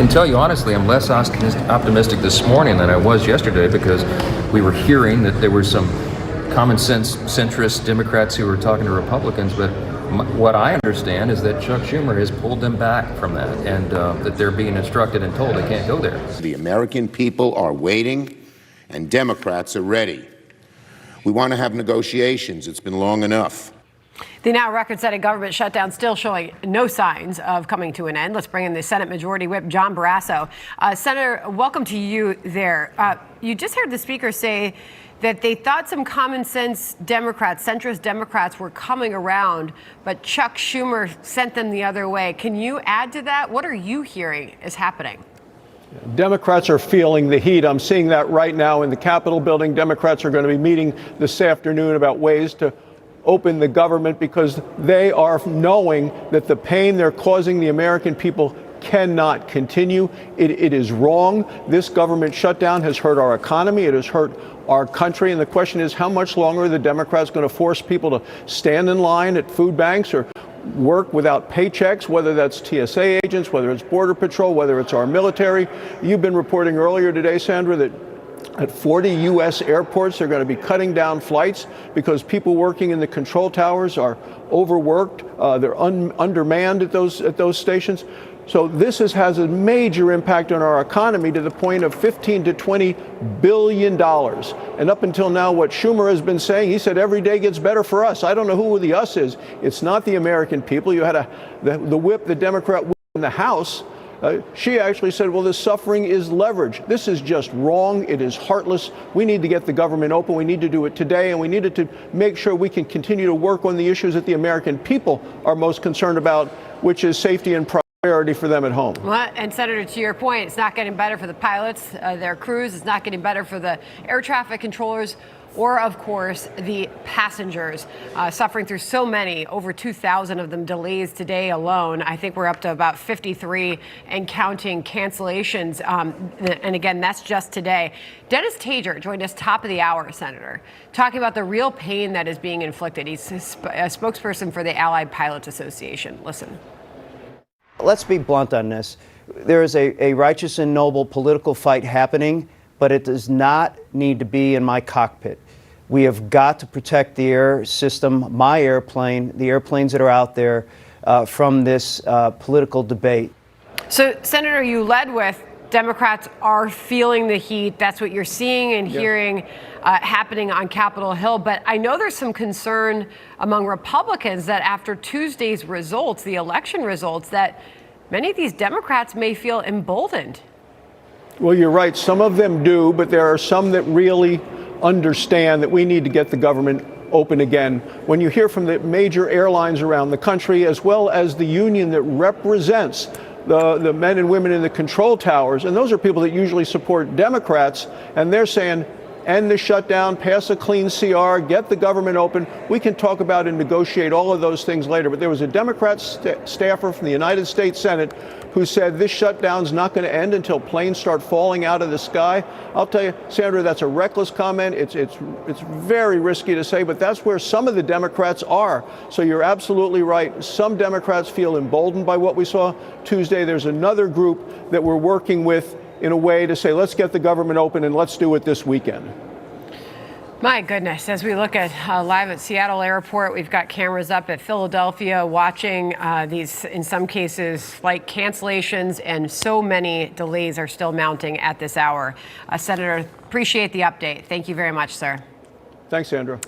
can tell you honestly, I'm less optimistic this morning than I was yesterday, because we were hearing that there were some common sense centrist Democrats who were talking to Republicans, but what I understand is that Chuck Schumer has pulled them back from that, and that they're being instructed and told they can't go there. The American people are waiting, and Democrats are ready. We want to have negotiations. It's been long enough. The now record-setting government shutdown still showing no signs of coming to an end. Let's bring in the Senate Majority Whip, John Barrasso. Senator, welcome to you there. You just heard the Speaker say that they thought some common sense Democrats, centrist Democrats, were coming around, but Chuck Schumer sent them the other way. Can you add to that? What are you hearing is happening? Democrats are feeling the heat. I'm seeing that right now in the Capitol building. Democrats are going to be meeting this afternoon about ways to open the government, because they are knowing that the pain they're causing the American people cannot continue. It is wrong. This government shutdown has hurt our economy. It has hurt our country. And the question is, how much longer are the Democrats going to force people to stand in line at food banks or work without paychecks, whether that's TSA agents, whether it's Border Patrol, whether it's our military? You've been reporting earlier today, Sandra, that at 40 U.S. airports, they're going to be cutting down flights because people working in the control towers are overworked. They're undermanned at those stations. So this has a major impact on our economy, to the point of $15 to $20 billion. And up until now, what Schumer has been saying, he said every day gets better for us. I don't know who the us is. It's not the American people. You had the whip, the Democrat whip in the House. She actually said, well, this suffering is leverage. This is just wrong. It is heartless. We need to get the government open. We need to do it today, and we needed to make sure we can continue to work on the issues that the American people are most concerned about, which is safety and priority for them at home. Well, and Senator, to your point, it's not getting better for the pilots, their crews. It's not getting better for the air traffic controllers, or, of course, the passengers, suffering through so many, over 2,000 of them delays today alone. I think we're up to about 53 and counting cancellations. And again, that's just today. Dennis Tajer joined us top of the hour, Senator, talking about the real pain that is being inflicted. He's a spokesperson for the Allied Pilots Association. Listen. Let's be blunt on this. There is a righteous and noble political fight happening, but it does not need to be in my cockpit. We have got to protect the air system, my airplane, the airplanes that are out there, from this political debate. So, Senator, you led with Democrats are feeling the heat. That's what you're seeing and hearing happening on Capitol Hill. But I know there's some concern among Republicans that after Tuesday's results, the election results, that many of these Democrats may feel emboldened. Well, you're right. Some of them do, but there are some that really understand that we need to get the government open again. When you hear from the major airlines around the country, as well as the union that represents the men and women in the control towers, and those are people that usually support Democrats, and they're saying, end the shutdown, pass a clean CR, get the government open. We can talk about and negotiate all of those things later. But there was a Democrat staffer from the United States Senate who said this shutdown's not going to end until planes start falling out of the sky. I'll tell you, Sandra, that's a reckless comment. It's very risky to say, but that's where some of the Democrats are. So you're absolutely right. Some Democrats feel emboldened by what we saw Tuesday. There's another group that we're working with in a way to say, let's get the government open and let's do it this weekend. My goodness, as we look at live at Seattle Airport, we've got cameras up at Philadelphia watching these, in some cases, flight cancellations, and so many delays are still mounting at this hour. Senator, appreciate the update. Thank you very much, sir. Thanks, Sandra.